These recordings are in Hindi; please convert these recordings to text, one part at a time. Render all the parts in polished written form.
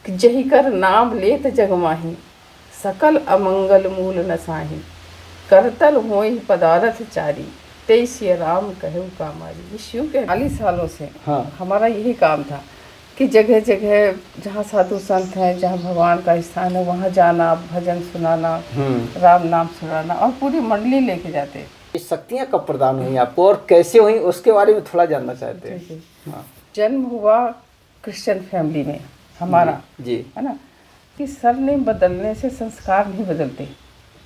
कि जही कर नाम लेत जगमाही, सकल अमंगल मूल नसाही, करतल होई पदारथ चारी, तेई सिय राम कहु कामारी। ये शिव के 40 सालों से हमारा यही काम था कि जगह जगह जहाँ साधु संत हैं, जहाँ भगवान का स्थान है, वहाँ जाना, भजन सुनाना, राम नाम सुनाना, और पूरी मंडली लेके जाते। ये शक्तियाँ कब प्रदान हुई आपको और कैसे हुई, उसके बारे में थोड़ा जानना चाहते हैं। हाँ। जन्म हुआ क्रिश्चियन फैमिली में हमारा, जी है ना, कि सरनेम बदलने से संस्कार नहीं बदलते,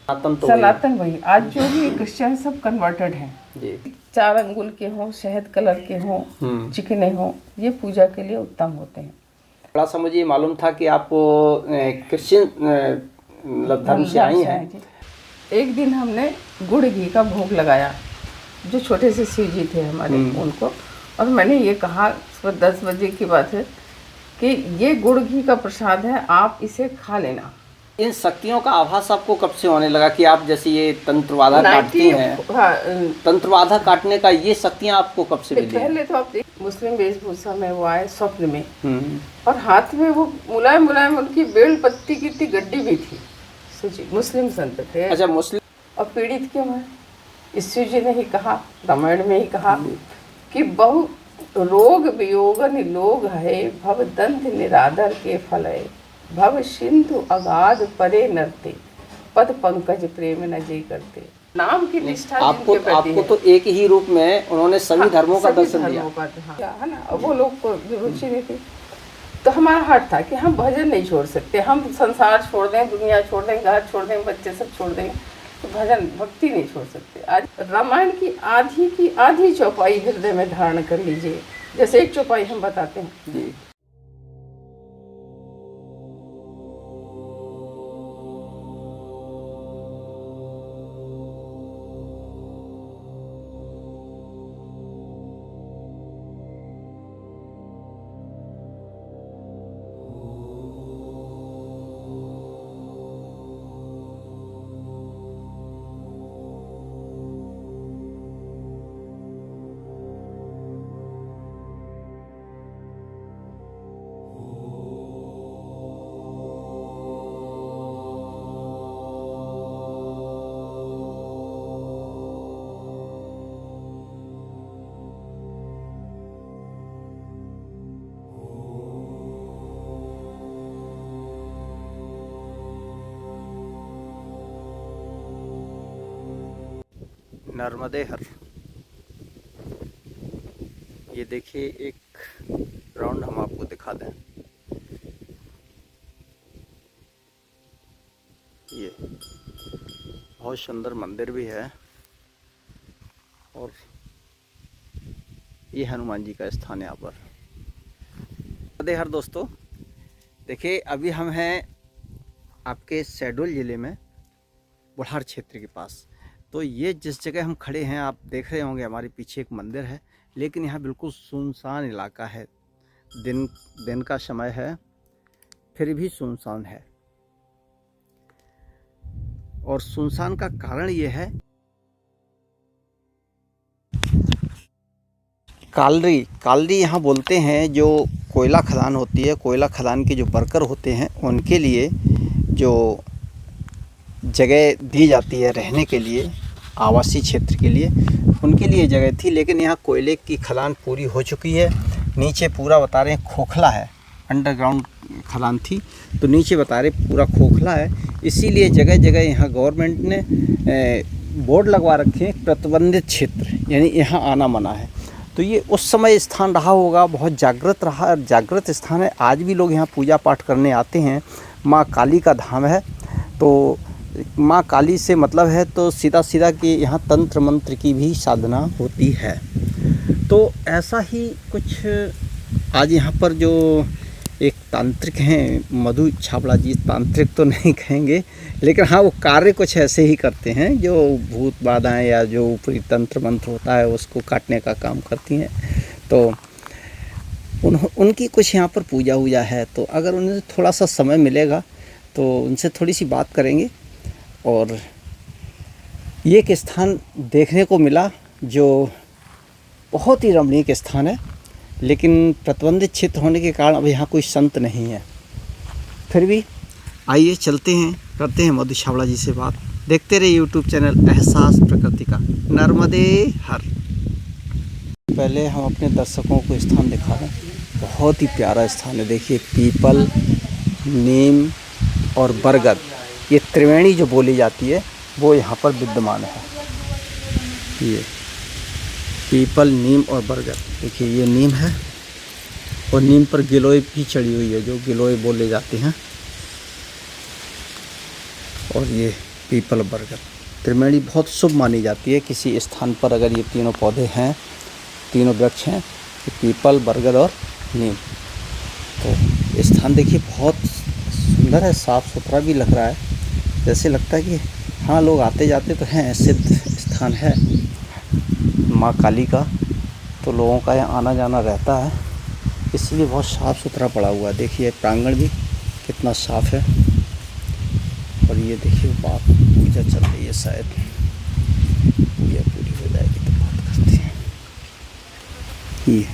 सनातन वही। आज जो भी क्रिश्चियन सब कन्वर्टेड हैं जी, 4 अंगुल के हों, शहद कलर के हों, चिकने हों, ये पूजा के लिए उत्तम होते हैं। थोड़ा सा मुझे मालूम था कि आप क्रिश्चियन धर्म से आई हैं। एक दिन हमने गुड़ घी का भोग लगाया, जो छोटे से शिव जी थे हमारे, उनको, और मैंने ये कहा, 10 बजे की बात है, कि ये गुड़ घी का प्रसाद है, आप इसे खा लेना। इन शक्तियों का आभास आपको कब से होने लगा कि आप जैसे ये तंत्रवाधा काटती हैं? हाँ, तंत्रवाधा काटने का ये शक्तियाँ आपको कब से मिली? पहले तो आप मुस्लिम वेशभूषा में वो आए स्वप्न में, और हाथ में वो मुलायम मुलायम उनकी बेल पत्ती की इतनी गड्डी भी थी। सोचिए, मुस्लिम संत थे। अच्छा, मुस्लिम। और पीड़ित क्यों है? ईश्वर जी ने ही कहा, रामायण में ही कहा कि बहु रोग वियोगन लोग है, भव दंत निरादर के फल है, भव सिंधु अगाध परे नरते, पद पंकज प्रेम न जे करते। नाम की निष्ठा आपको तो एक ही रूप में उन्होंने सभी धर्मों का दर्शन दिया, है ना। वो लोग को रुचि नहीं थी, तो हमारा हट था कि हम भजन नहीं छोड़ सकते, हम संसार छोड़ दें, दुनिया छोड़ दें, घर छोड़ दें, बच्चे सब छोड़ दें, तो भजन भक्ति नहीं छोड़ सकते। आज रामायण की आधी चौपाई हृदय में धारण कर लीजिए, जैसे एक चौपाई हम बताते हैं जी। नर्मदे हर, ये देखिए एक राउंड हम आपको दिखा दें। ये बहुत सुंदर मंदिर भी है, और ये हनुमान जी का स्थान है यहाँ पर। नर्मदे हर दोस्तों, देखिए अभी हम हैं आपके शहडोल ज़िले में बुढ़ार क्षेत्र के पास। तो ये जिस जगह हम खड़े हैं, आप देख रहे होंगे हमारे पीछे एक मंदिर है, लेकिन यहाँ बिल्कुल सुनसान इलाका है। दिन का समय है, फिर भी सुनसान है। और सुनसान का कारण ये है, कालरी यहाँ बोलते हैं, जो कोयला खदान होती है, कोयला खदान के जो वर्कर होते हैं उनके लिए जो जगह दी जाती है रहने के लिए, आवासीय क्षेत्र के लिए, उनके लिए जगह थी। लेकिन यहाँ कोयले की खदान पूरी हो चुकी है। नीचे पूरा बता रहे हैं खोखला है, अंडरग्राउंड खदान थी, तो नीचे बता रहे पूरा खोखला है। इसीलिए जगह जगह यहाँ गवर्नमेंट ने बोर्ड लगवा रखे हैं, प्रतिबंधित क्षेत्र, यानी यहाँ आना मना है। तो ये उस समय स्थान रहा होगा, बहुत जागृत रहा, जागृत स्थान है। आज भी लोग यहाँ पूजा पाठ करने आते हैं। माँ काली का धाम है, तो माँ काली से मतलब है तो सीधा सीधा कि यहाँ तंत्र मंत्र की भी साधना होती है। तो ऐसा ही कुछ आज यहाँ पर जो एक तांत्रिक हैं, मधु छाबड़ा जी, तांत्रिक तो नहीं कहेंगे, लेकिन हाँ वो कार्य कुछ ऐसे ही करते हैं, जो भूत बाधाएं या जो ऊपरी तंत्र मंत्र होता है उसको काटने का काम करती हैं। तो उनकी कुछ यहाँ पर पूजा वूजा है। तो अगर उन्हें थोड़ा सा समय मिलेगा तो उनसे थोड़ी सी बात करेंगे। और ये एक स्थान देखने को मिला जो बहुत ही रमणीय स्थान है, लेकिन प्रतिबंधित क्षेत्र होने के कारण अब यहाँ कोई संत नहीं है। फिर भी आइए चलते हैं, करते हैं मधु छाबड़ा जी से बात। देखते रहिए यूट्यूब चैनल एहसास प्रकृति का, नर्मदे हर। पहले हम अपने दर्शकों को स्थान दिखा दें। बहुत ही प्यारा स्थान है। देखिए पीपल, नीम और बरगद, ये त्रिवेणी जो बोली जाती है वो यहाँ पर विद्यमान है। ये पीपल, नीम और बरगद। देखिए ये नीम है और नीम पर गिलोय भी चढ़ी हुई है, जो गिलोय बोले जाते हैं। और ये पीपल, बरगद, त्रिवेणी बहुत शुभ मानी जाती है। किसी स्थान पर अगर ये तीनों पौधे हैं, तीनों वृक्ष हैं, तो पीपल, बरगद और नीम, तो स्थान देखिए बहुत सुंदर है, साफ़ सुथरा भी लग रहा है। जैसे लगता है कि हाँ लोग आते जाते तो हैं, सिद्ध स्थान है माँ काली का, तो लोगों का यहाँ आना जाना रहता है, इसलिए बहुत साफ़ सुथरा पड़ा हुआ है। देखिए प्रांगण भी कितना साफ़ है। और ये देखिए बात पूजा चल रही है, शायद पूजा पूरी हो जाएगी तो बात करते हैं। ये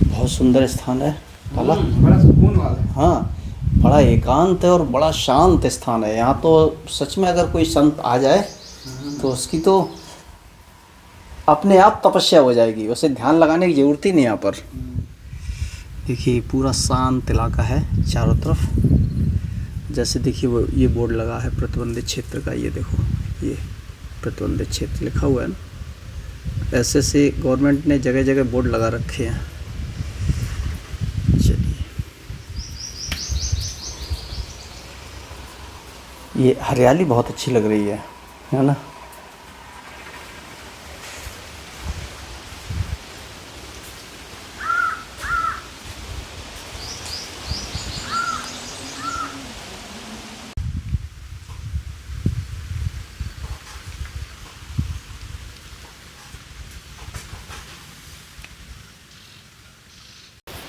बहुत सुंदर स्थान है, बड़ा सुकून वाला है। हाँ बड़ा एकांत है और बड़ा शांत स्थान है। यहाँ तो सच में अगर कोई संत आ जाए तो उसकी तो अपने आप तपस्या हो जाएगी, उसे ध्यान लगाने की ज़रूरत ही नहीं यहाँ पर। देखिए पूरा शांत इलाका है चारों तरफ। जैसे देखिए वो ये बोर्ड लगा है प्रतिबंधित क्षेत्र का, ये देखो ये प्रतिबंधित क्षेत्र लिखा हुआ है ना। ऐसे गवर्नमेंट ने जगह जगह बोर्ड लगा रखे हैं। चलिए ये हरियाली बहुत अच्छी लग रही है ना।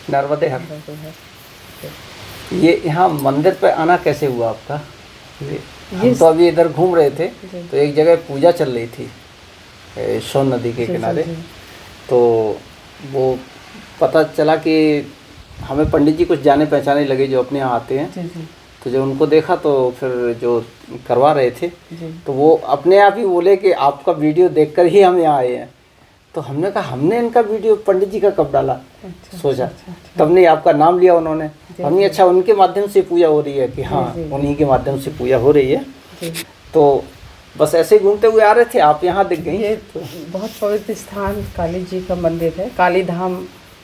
नर्मदे हर। ये यहाँ मंदिर पे आना कैसे हुआ आपका? हम तो अभी इधर घूम रहे थे तो एक जगह पूजा चल रही थी सोन नदी के किनारे, तो वो पता चला कि हमें पंडित जी कुछ जाने पहचाने लगे जो अपने यहाँ आते हैं। तो जब उनको देखा तो फिर जो करवा रहे थे तो वो अपने आप ही बोले कि आपका वीडियो देखकर ही हम यहाँ आए हैं। तो हमने कहा हमने इनका वीडियो पंडित जी का कब डाला। सोचा तब नहीं आपका नाम लिया उन्होंने। हमने अच्छा उनके माध्यम से पूजा हो रही है कि हाँ उन्हीं के माध्यम से पूजा हो रही है। तो बस ऐसे ही घूमते हुए आ रहे थे, आप यहाँ दिख गई। ये बहुत पवित्र स्थान काली जी का मंदिर है, काली धाम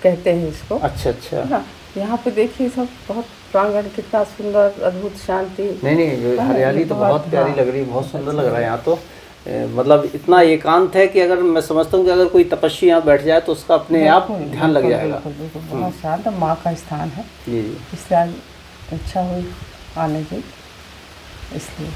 कहते हैं इसको। अच्छा अच्छा। ना यहाँ पे देखिए सब बहुत प्रांगण कितना सुंदर, अद्भुत शांति। नहीं हरियाली तो बहुत प्यारी लग रही है, बहुत सुंदर लग रहा है यहाँ तो। मतलब इतना एकांत है कि अगर मैं समझता हूँ कि अगर कोई तपस्वी यहाँ बैठ जाए तो उसका अपने आप ध्यान लग जाएगा। बहुत शांत माँ का स्थान है जी। इसलिए आज इच्छा हुई आने की, इसलिए।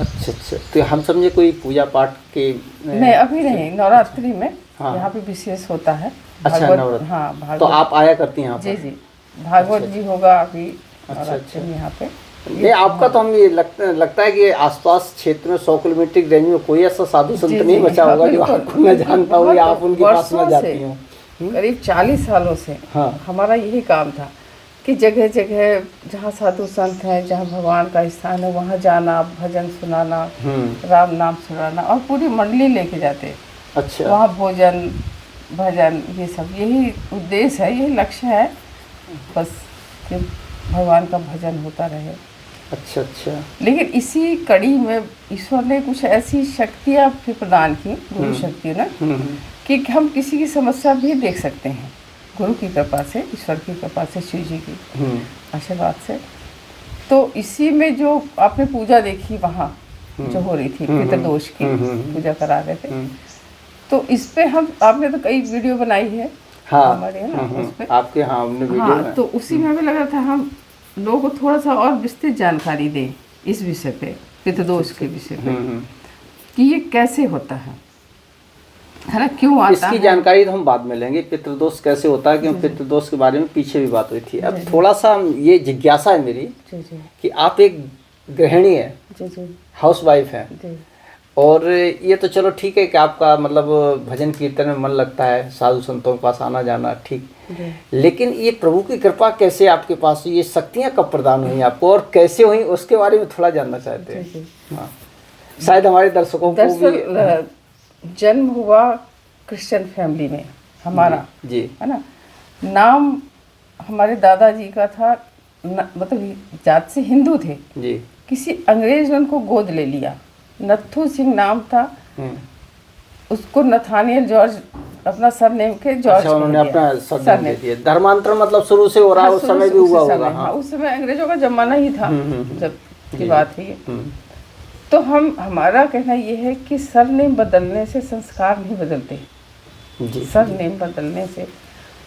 अच्छा। तो हम समझे कोई पूजा पाठ के नहीं अभी नहीं, नवरात्रि में यहाँ पे विशेष होता है। अच्छा नवरात्रि। हाँ भागवत। तो आप आया करती हैं यहाँ पर? जी भागवत जी होगा अभी अच्छा यहाँ पे। नहीं आपका तो हम ये लगता है कि आसपास क्षेत्र में 100 किलोमीटर की रेंज में कोई ऐसा साधु संत नहीं बचा होगा जो आपको न जानता हो या आप उनके पास न जाती हो। करीब 40 सालों से हमारा यही काम था कि जगह जगह जहाँ साधु संत हैं, जहाँ भगवान का स्थान है, वहाँ जाना, भजन सुनाना, राम नाम सुनाना, और पूरी मंडली लेके जाते। अच्छा। वहाँ भोजन भजन ये सब, यही उद्देश्य है, यही लक्ष्य है बस कि भगवान का भजन होता रहे। अच्छा। लेकिन इसी कड़ी में ईश्वर ने कुछ ऐसी शक्तियाँ भी प्रदान की, गुरु शक्ति ना, कि हम किसी की समस्या भी देख सकते हैं गुरु की कृपा से, ईश्वर की कृपा से, शिव जी की आशीर्वाद से। तो इसी में जो आपने पूजा देखी वहाँ जो हो रही थी पितृदोष की पूजा करा रहे थे, तो इस पे हम आपने तो कई वीडियो बनाई है हमारे ना उस पे आपके हमने वीडियो तो उसी में हमें लगा था हम लोगों को थोड़ा सा और विस्तृत जानकारी दें इस विषय पे, पितृदोष के विषय पे, कि ये कैसे होता है ना, क्यों आता इसकी जानकारी तो हम बाद में लेंगे। पितृदोष कैसे होता है, क्योंकि पितृदोष के बारे में पीछे भी बात हुई थी। अब थोड़ा सा ये जिज्ञासा है मेरी कि आप एक गृहिणी है, हाउस वाइफ है, और ये तो चलो ठीक है कि आपका मतलब भजन कीर्तन में मन लगता है, साधु संतों के पास आना जाना ठीक, लेकिन ये प्रभु की कृपा कैसे आपके पास हुई, ये शक्तियाँ कब प्रदान हुई आपको और कैसे हुई, उसके बारे में थोड़ा जानना चाहते हैं। हाँ, शायद हमारे दर्शकों को भी। जन्म हुआ क्रिश्चियन फैमिली में हमारा, जी है ना। नाम हमारे दादाजी का था, मतलब जात से हिंदू थे जी, किसी अंग्रेज ने उनको गोद ले लिया, नत्थू सिंह नाम था, उसको नथानियल जॉर्ज अपना सरनेम के जॉर्ज, अच्छा, उन्होंने अपना सरनेम दे दिया। धर्मांतरण मतलब शुरू से हो रहा है, उस समय भी हुआ होगा। हाँ, उस समय अंग्रेजों का जमाना ही था जब की बात है ये। तो हमारा कहना ये है कि सरनेम बदलने से संस्कार नहीं बदलते। सरनेम बदलने से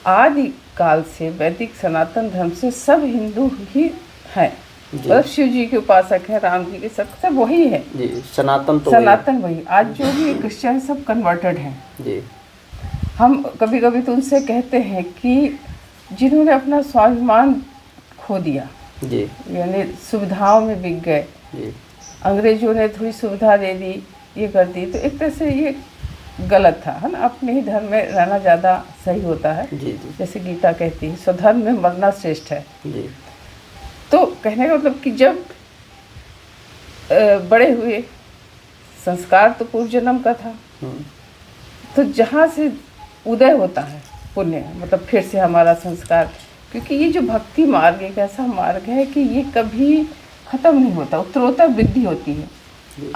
आदि काल से वैदिक सनातन धर्म से सब हिंदू ही हैं, मतलब शिव जी के उपासक हैं, राम जी के, सब वही है जी, सनातन तो सनातन वही। आज जो भी क्रिश्चियन सब कन्वर्टेड हैं जी। हम कभी कभी तो उनसे कहते हैं कि जिन्होंने अपना स्वाभिमान खो दिया जी, यानी सुविधाओं में बिक गए जी, अंग्रेजों ने थोड़ी सुविधा दे दी, ये कर दी, तो एक तरह से ये गलत था, है ना। अपने ही धर्म में रहना ज़्यादा सही होता है। जी, जी, जैसे गीता कहती है स्वधर्म में मरना श्रेष्ठ है। जी। तो कहने का मतलब कि जब बड़े हुए, संस्कार तो पूर्व जन्म का था, तो जहाँ से उदय होता है पुण्य, मतलब फिर से हमारा संस्कार, क्योंकि ये जो भक्ति मार्ग एक ऐसा मार्ग है कि ये कभी ख़त्म नहीं होता, उत्तरोत्तर वृद्धि होती है।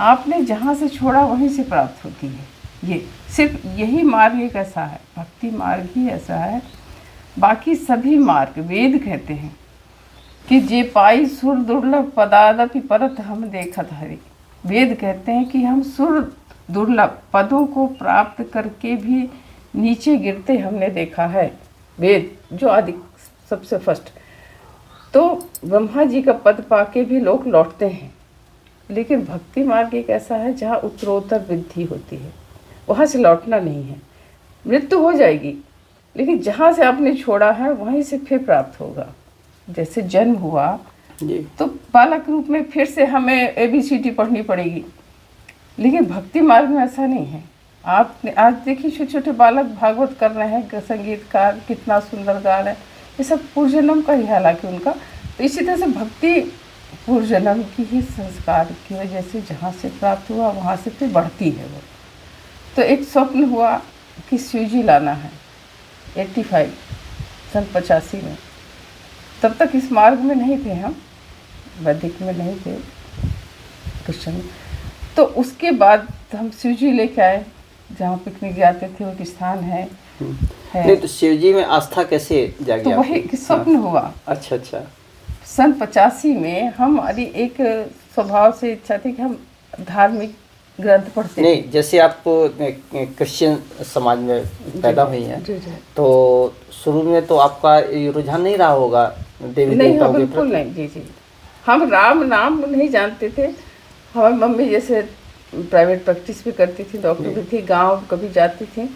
आपने जहाँ से छोड़ा वहीं से प्राप्त होती है। ये सिर्फ यही मार्ग एक ऐसा है, भक्ति मार्ग ही ऐसा है। बाकी सभी मार्ग वेद कहते हैं कि जे पाई सुर दुर्लभ पदादपि परत हम देखत हरि। वेद कहते हैं कि हम सुर दुर्लभ पदों को प्राप्त करके भी नीचे गिरते हमने देखा है। वेद जो आदि सबसे फर्स्ट, तो ब्रह्मा जी का पद पाके भी लोग लौटते हैं, लेकिन भक्ति मार्ग एक ऐसा है जहाँ उत्तरोत्तर वृद्धि होती है, वहाँ से लौटना नहीं है। मृत्यु हो जाएगी, लेकिन जहाँ से आपने छोड़ा है वहीं से फिर प्राप्त होगा। जैसे जन्म हुआ जी, तो बालक रूप में फिर से हमें ABCD पढ़नी पड़ेगी, लेकिन भक्ति मार्ग में ऐसा नहीं है। आपने आज देखिए छोटे छोटे बालक भागवत कर रहे हैं, संगीतकार कितना सुंदर गा रहे हैं, ये सब पूर्व जन्म का ही हालांकि उनका। तो इसी तरह से भक्ति पूर्व जन्म की ही संस्कार की वजह से जहाँ से प्राप्त हुआ वहाँ से फिर बढ़ती है वो। तो एक स्वप्न हुआ कि शिव जी लाना है 85 सन 85 में। तब तक इस मार्ग में नहीं थे हम, वैदिक में नहीं थे, क्रिश्चियन में। तो उसके बाद हम शिव जी लेके आए, जहाँ पिकनिक जाते थे वो एक स्थान है। नहीं तो शिव जी में आस्था कैसे जागी? तो वही कि स्वप्न हुआ। अच्छा अच्छा। सन 85 में हमारी एक स्वभाव से इच्छा थी कि हम धार्मिक ग्रंथ पढ़ते। नहीं, जैसे आप क्रिश्चियन समाज में पैदा हुई हैं, तो शुरू में तो आपका ये रुझान नहीं रहा होगा देवी देवताओं के? बिल्कुल नहीं। जी जी, हम राम नाम नहीं जानते थे। हमारी मम्मी जैसे प्राइवेट प्रैक्टिस भी करती थी, डॉक्टर भी थी, गांव कभी जाती थी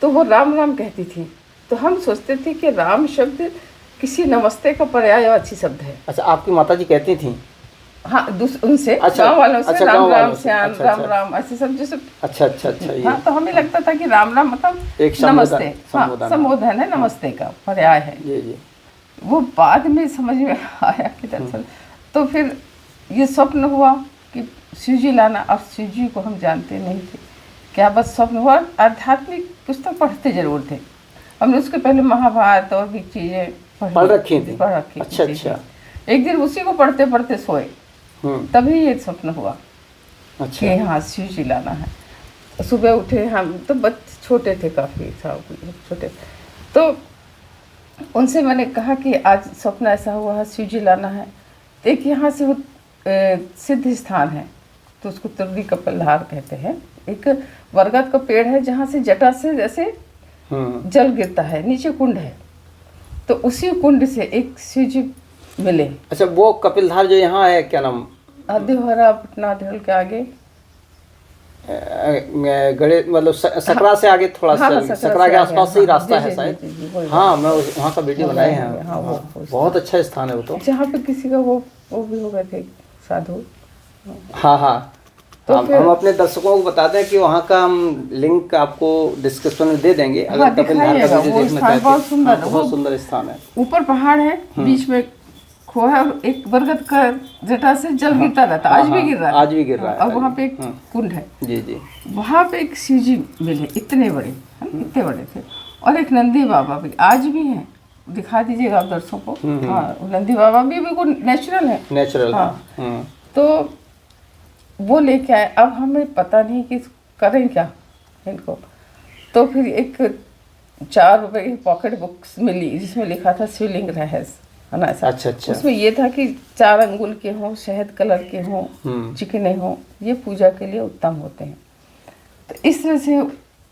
तो वो राम राम कहती थी। तो हम सोचते थे कि राम शब्द किसी नमस्ते का पर्यायवाची शब्द है। अच्छा, आपकी माताजी कहती थी? हाँ, उनसे अच्छा, गाँव वालों से अच्छा, राम गाँव राम वालों से, श्याम अच्छा, राम अच्छा। राम ऐसे सब जैसे। अच्छा अच्छा अच्छा। हाँ, तो हमें लगता था कि राम राम मतलब एक नमस्ते, हाँ संबोधन, संबोधन है, नमस्ते का पर्याय है। जी जी। वो बाद में समझ में आया कि दरअसल तो फिर ये स्वप्न हुआ कि शिव जी लाना। अब शिव जी को हम जानते नहीं थे, क्या बस स्वप्न हुआ। आध्यात्मिक पुस्तक पढ़ते जरूर थे, हमने उसके पहले महाभारत और भी चीज़ें पढ़ रखी थी। अच्छा अच्छा। एक दिन उसी को पढ़ते पढ़ते सोए, तभी ये स्वप्न हुआ। अच्छा। कि हाँ शिव जी लाना है। सुबह उठे, हम तो बच्चे छोटे थे, काफ़ी छोटे, तो उनसे मैंने कहा कि आज स्वप्न ऐसा हुआ है, शिव जी लाना है। एक यहाँ से सिद्ध स्थान है, तो उसको तुर्री कपिलधार कहते हैं। एक बरगद का पेड़ है जहाँ से जटा से जैसे जल गिरता है, नीचे कुंड है, तो उसी कुंड से एक शिव जी मिले। अच्छा, वो कपिलधार जो यहाँ है, क्या नाम? देवहरा पटना ढल के आगे, गड़े मतलब सकरा से आगे थोड़ा सा, सकरा के आसपास से ही रास्ता है शायद। हाँ, मैं वहाँ का वीडियो बनाए हैं। हाँ, वो बहुत अच्छा स्थान है वो तो। जहाँ पे किसी का वो भी हो गए थे साधु। हाँ हाँ, तो हम अपने दर्शकों को बताते हैं कि वहाँ का हम लिंक आपको डिस्क्रिप्शन में दे देंगे, हाँ, अगर कपिलधार का वीडियो वो देखना स्थान चाहते बहुत हैं। सुंदर है, बहुत सुंदर स्थान है। ऊपर पहाड़ है, बीच में खोह है और एक बरगद का जटा से जल गिरता रहता है, आज भी गिर रहा है, आज भी गिर रहा है। और वहाँ पे एक कुंड है, जी जी। वहाँ पे एक शिव जी मिले, इतने बड़े, इतने बड़े थे, और एक नंदी बाबा भी आज भी हैं, दिखा दीजिएगा आप दर्शकों को। हाँ, नंदी बाबा भी बिल्कुल नेचुरल है, नेचुरल। हाँ। तो वो लेके आए, अब हमें पता नहीं कि करें क्या इनको। तो फिर एक 4 रुपए की पॉकेट बुक्स मिली जिसमें लिखा था शिवलिंग रहस्य, है ना ऐसा। अच्छा अच्छा। उसमें ये था कि 4 अंगुल के हों, शहद कलर के हों, चिकने हों, ये पूजा के लिए उत्तम होते हैं। तो इस तरह से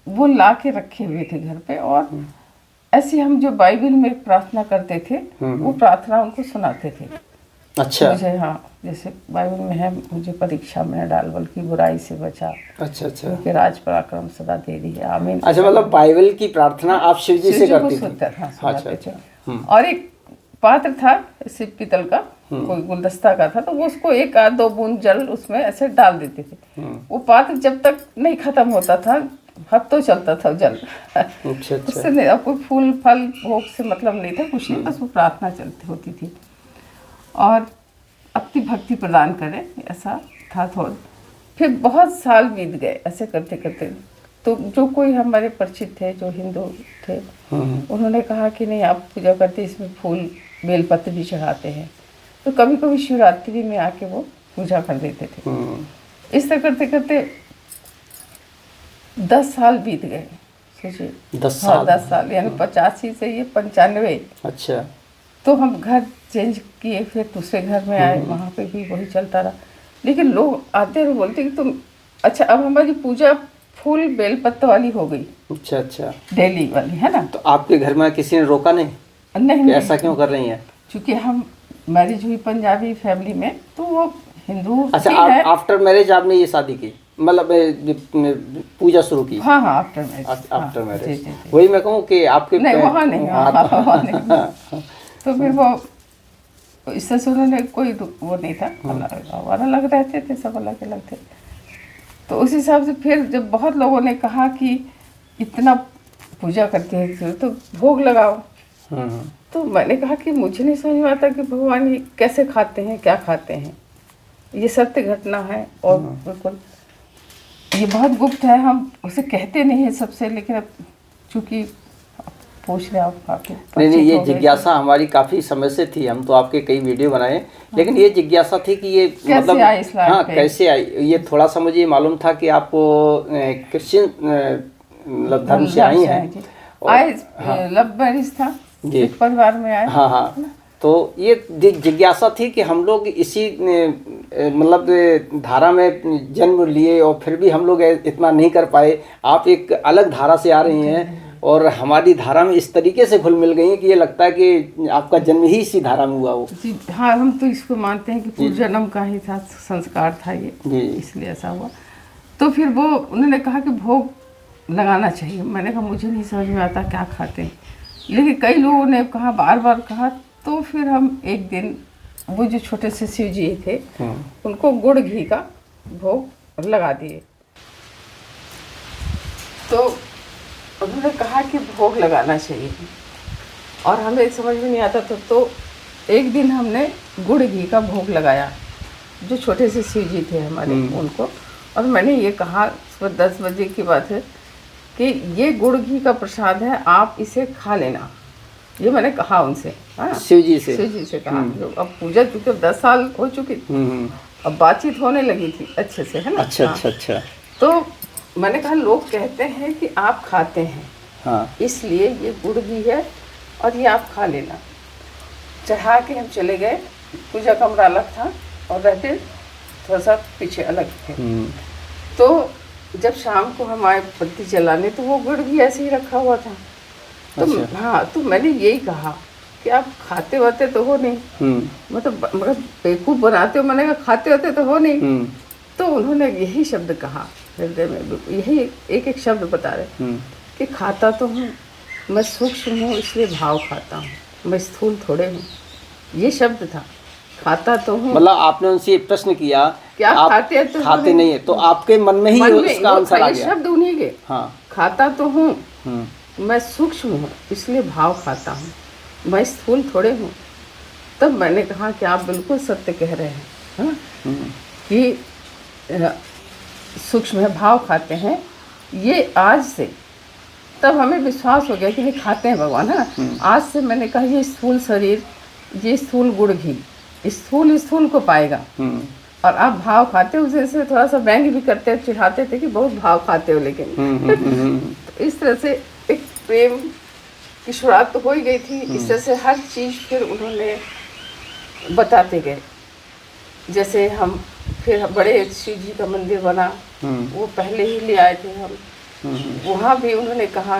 वो ला के रखे हुए थे घर पे, और ऐसे हम जो बाइबल में प्रार्थना करते थे वो प्रार्थना उनको सुनाते थे। अच्छा मुझे, हाँ, जैसे बाइबल में है, मुझे परीक्षा में न डाल बल्कि बुराई से बचा, अच्छा अच्छा। क्योंकि राज पराक्रम सदा दे रही है, आमीन। अच्छा, मतलब बाइबल की प्रार्थना आप शिव जी से करती थी? हाँ, सुनाते अच्छा, थे। और एक पात्र था शिव पीतल का, कोई गुलदस्ता का था, तो वो उसको 1 आध 2 बूंद जल उसमें ऐसे डाल देते थे। वो पात्र जब तक नहीं खत्म होता था, हफ्तों चलता था जल। अच्छा अच्छा। उससे नहीं, अब कोई फूल फल भोग से मतलब नहीं था, कुछ नहीं, बस वो प्रार्थना चलती होती थी और अपनी भक्ति प्रदान करें, ऐसा था थोड़ा। फिर बहुत साल बीत गए ऐसे करते करते, तो जो कोई हमारे परिचित थे जो हिंदू थे, उन्होंने कहा कि नहीं, आप पूजा करते इसमें फूल बेलपत्र भी चढ़ाते हैं, तो कभी कभी शिवरात्रि में आके वो पूजा कर देते थे। इस तरह करते करते 10 साल बीत गए, सोचिए 10 साल। हाँ, 10 साल, यानी 85 से ये 95। अच्छा। तो हम घर चेंज किए, फिर दूसरे घर में आए, वहाँ पे भी वही चलता रहा। लेकिन लोग आते और बोलते कि तुम, अच्छा, अब हमारी पूजा फूल बेलपत्र वाली हो गई, अच्छा अच्छा, डेली वाली, है ना। तो आपके घर में किसी ने रोका नहीं? नहीं, ऐसा क्यों कर रही हैं? चूँकि हम मैरिज हुई पंजाबी फैमिली में, तो वो हिंदू अच्छा, है। आफ्टर मैरिज आपने ये शादी की, मतलब पूजा शुरू की? हाँ हाँ, आफ्टर मैरिज। After marriage. वही मैं कहूँ कि आपके नहीं, वहाँ नहीं, वहाँ नहीं। तो फिर वो इससे से उन्होंने कोई वो नहीं था, अलग रहते थे, सब अलग अलग थे। तो उस हिसाब से फिर जब बहुत लोगों ने कहा कि इतना पूजा करते हैं तो भोग लगाओ, तो मैंने कहा कि मुझे नहीं समझ में आता कि भगवान ये कैसे खाते हैं, क्या खाते हैं। ये सत्य घटना है और बिल्कुल ये बहुत गुप्त है, हम उसे कहते नहीं है सबसे, लेकिन अब चूँकि पूछ रहे आप नहीं, ये जिज्ञासा हमारी काफ़ी समय से थी, हम तो आपके कई वीडियो बनाए, लेकिन ये जिज्ञासा थी कि ये मतलब हाँ कैसे आई। ये थोड़ा सा मुझे मालूम था कि आप क्रिश्चियन मतलब धर्म से आई हैं। लव मैरिज था, एक परिवार में आए। हाँ हाँ, तो ये जिज्ञासा थी कि हम लोग इसी मतलब धारा में जन्म लिए और फिर भी हम लोग इतना नहीं कर पाए। आप एक अलग धारा से आ रही हैं और हमारी धारा में इस तरीके से घुल मिल गई है कि ये लगता है कि आपका जन्म ही इसी धारा में हुआ हो। जी हाँ, हम तो इसको मानते हैं कि पूर्व जन्म का ही था, संस्कार था ये, इसलिए ऐसा हुआ। तो फिर वो उन्होंने कहा कि भोग लगाना चाहिए। मैंने कहा मुझे नहीं समझ में आता क्या खाते हैं, लेकिन कई लोगों ने कहा, बार बार कहा, तो फिर हम एक दिन वो जो छोटे से शिव जी थे उनको गुड़ घी का भोग लगा दिए। तो उन्होंने कहा कि भोग लगाना चाहिए और हमें समझ में नहीं आता था। तो एक दिन हमने गुड़ घी का भोग लगाया, जो छोटे से शिव जी थे हमारे, उनको। और मैंने ये कहा, सुबह 10 बजे की बात है, कि ये गुड़ घी का प्रसाद है, आप इसे खा लेना। ये मैंने कहा उनसे, हाँ, शिव जी से कहा। अब पूजा चूँकि 10 साल हो चुकी थी, अब बातचीत होने लगी थी अच्छे से, है ना। अच्छा अच्छा अच्छा। तो मैंने कहा लोग कहते हैं कि आप खाते हैं, हाँ, इसलिए ये गुड़ भी है और ये आप खा लेना। चढ़ा के हम चले गए, पूजा कमरा अलग था और रहते थोड़ा सा पीछे अलग थे। तो जब शाम को हम आए बत्ती जलाने, तो वो गुड़ भी ऐसे ही रखा हुआ था। तो अच्छा। हाँ, तो मैंने यही कहा कि आप खाते वाते तो हो नहीं, मतलब बेवकूफ़ बनाते हो। मैंने कहा खाते वाते तो हो नहीं। तो उन्होंने यही शब्द कहा हृदय में, यही एक एक शब्द बता रहे कि खाता तो हूँ मैं, सूक्ष्म हूँ इसलिए भाव खाता हूँ, मैं स्थूल थोड़े हूँ। ये शब्द था। खाता तो हूँ। मतलब आपने उनसे ये प्रश्न किया क्या आप खाते हैं तो खाते बोले- नहीं है, तो आपके मन में ही मन में उसका वो आंसर आ ये गया। शब्द उन्हीं के। हाँ। खाता तो हूँ, हम्म। मैं सूक्ष्म हूँ इसलिए भाव खाता हूँ, मैं स्थूल थोड़े हूँ। तब मैंने कहा कि आप बिल्कुल सत्य कह रहे हैं, हाँ? कि सूक्ष्म है, भाव खाते हैं। ये आज से तब हमें विश्वास हो गया कि नहीं खाते हैं भगवान, है ना। आज से मैंने कहा ये स्थूल शरीर, ये स्थूल गुण भी स्थूल स्थूल को पाएगा। और आप भाव खाते हो, उसे थोड़ा सा व्यंग भी करते चिढ़ाते थे कि बहुत भाव खाते हो, लेकिन तो इस तरह से एक प्रेम की शुरुआत तो हो ही गई थी। इस तरह से हर चीज़ फिर उन्होंने बताते गए। जैसे हम फिर बड़े शिव जी का मंदिर बना, वो पहले ही ले आए थे हम। वहाँ भी उन्होंने कहा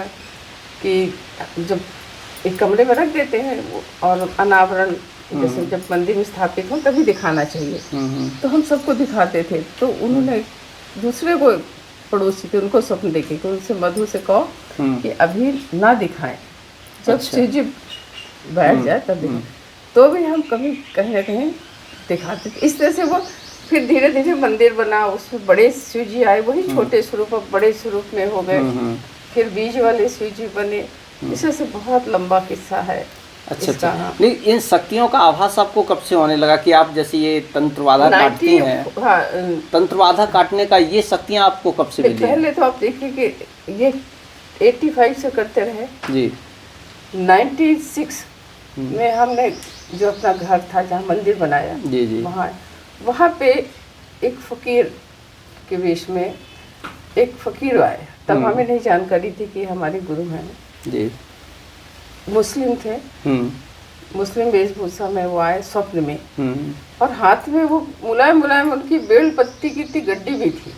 कि जब एक कमरे में रख देते हैं और अनावरण जैसे जब मंदिर में स्थापित हो तभी दिखाना चाहिए। तो हम सबको दिखाते थे। तो उन्होंने दूसरे को, पड़ोसी थे, उनको स्वप्न देखे कि उनसे मधु से कहो कि अभी ना दिखाएं, जब अच्छा। शिव जी बैठ जाए तब दिखाएं। तो भी हम कभी कहीं ना कहीं दिखाते थे। इस तरह से वो फिर धीरे धीरे मंदिर बना, उसमें बड़े शिव जी आए, वही छोटे स्वरूप अब बड़े स्वरूप में हो गए। फिर बीज वाले शिव जी बने। इस तरह से बहुत लंबा किस्सा है। अच्छा इसका, अच्छा। हाँ। नहीं, इन शक्तियों का आभास आपको कब से होने लगा कि आप जैसे ये तंत्रवाधा काटती हैं, हाँ, तंत्रवाधा काटने का ये शक्तियाँ आपको कब से मिली हैं? पहले तो आप देखिए कि ये 85 से करते रहे जी। 96 में हमने जो अपना घर था जहाँ मंदिर बनाया, जी जी। वहाँ पे एक फकीर के वेश में एक फकीर आए। तब हमें नहीं जानकारी थी कि हमारे गुरु हैं। जी। मुस्लिम थे, मुस्लिम वेशभूषा में वो आए स्वप्न में। और हाथ में वो मुलायम मुलायम उनकी बेल पत्ती की इतनी गड्डी भी थी।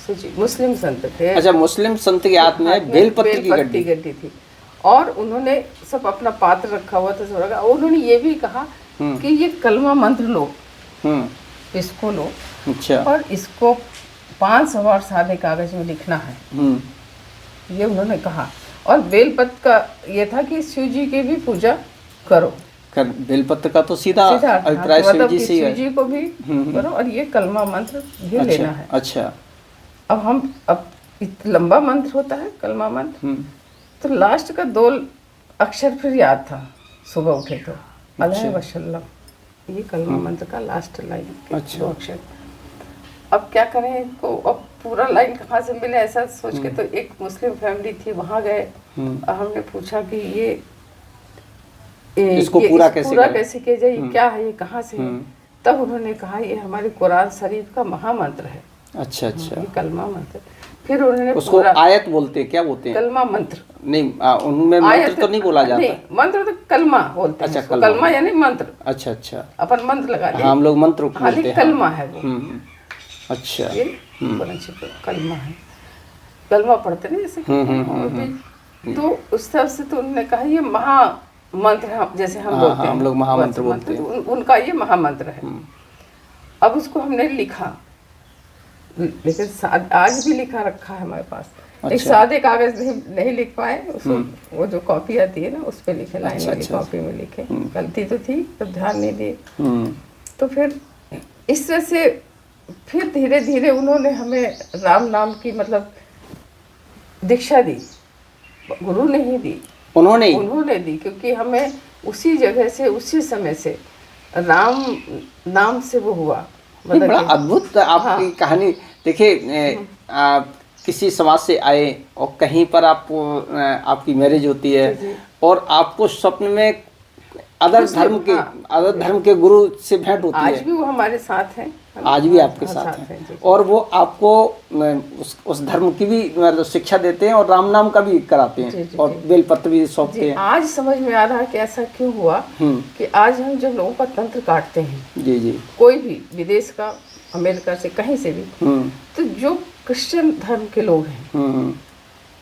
सोचिए, मुस्लिम संत थे। अच्छा, मुस्लिम संत के हाथ में बेलपत्र की गड्डी थी। और उन्होंने सब अपना पात्र रखा हुआ था, सब रखा। और उन्होंने ये भी कहा कि ये कलमा मंत्र लो, इसको लो। अच्छा। और इसको 500 बार सादे कागज में लिखना है, ये उन्होंने कहा। और बेलपत्र का ये था कि शिव जी की भी पूजा करो। बेलपत्र का तो सीधा अभिप्राय शिव मतलब जी से शिव जी को भी करो, और ये कलमा मंत्र भी लेना है। अच्छा। अब लंबा मंत्र होता है कलमा मंत्र। तो लास्ट का 2 अक्षर फिर याद था। सुबह उठे तो अलैहि वसल्लम, ये कलमा मंत्र का लास्ट लाइन के 2 अक्षर। अब क्या करें इनको, अब पूरा लाइन कहाँ से मिले ऐसा सोच के तो एक मुस्लिम फैमिली थी, वहाँ गए। और हमने पूछा कि ये इसको पूरा कैसे किया जाए, ये क्या है, ये कहाँ से है। तब उन्होंने कहा ये हमारे कुरान शरीफ का महामंत्र है। अच्छा अच्छा। ये कलमा मंत्र। फिर उन्होंने उसको आयत बोलते हैं, क्या बोलते हैं? कलमा मंत्र। नहीं, उनमें मंत्र तो नहीं बोला जाता। नहीं, मंत्र तो कलमा बोलते हैं। अच्छा, कलमा यानी मंत्र। अच्छा अच्छा। अपन मंत्र लगा दिया। हाँ, हम लोग मंत्र बोलते हैं। कलमा है वो। अच्छा। ये कलमा है, कलमा पढ़ते नहीं जैसे। तो उस तरह से तो उन्होंने कहा ये महा मंत्र, जैसे हम बोलते हैं, हम लोग महामंत्र बोलते हैं। उनका ये महामंत्र है। अब उसको हमने लिखा, लेकिन आज भी लिखा रखा है हमारे पास। अच्छा। एक सादे कागज नहीं लिख पाए उसको, वो जो कॉपी आती है ना उस पे लिखे, लाइन वाली कॉपी में लिखे। गलती तो थी, तब ध्यान नहीं दिए। तो फिर इस तरह से फिर धीरे धीरे उन्होंने हमें राम नाम की मतलब दीक्षा दी। गुरु ने ही दी, उन्होंने दी, क्योंकि हमें उसी जगह से उसी समय से राम नाम से वो हुआ। बड़ा अद्भुत आपकी कहानी। देखिए, किसी समाज से आए और कहीं पर आपकी मैरिज होती है और आपको स्वप्न में अदर धर्म के गुरु से भेंट होती है। आज भी वो हमारे साथ हैं। आज भी आपके साथ हैं। और वो आपको उस धर्म की भी मतलब शिक्षा देते हैं और राम नाम का भी कराते हैं और बेलपत्र भी सौंपते हैं। आज समझ में आ रहा है कि ऐसा क्यों हुआ कि आज हम जब लोगों का तंत्र काटते हैं, जी जी, कोई भी विदेश का, अमेरिका से, कहीं से भी, तो जो क्रिश्चियन धर्म के लोग हैं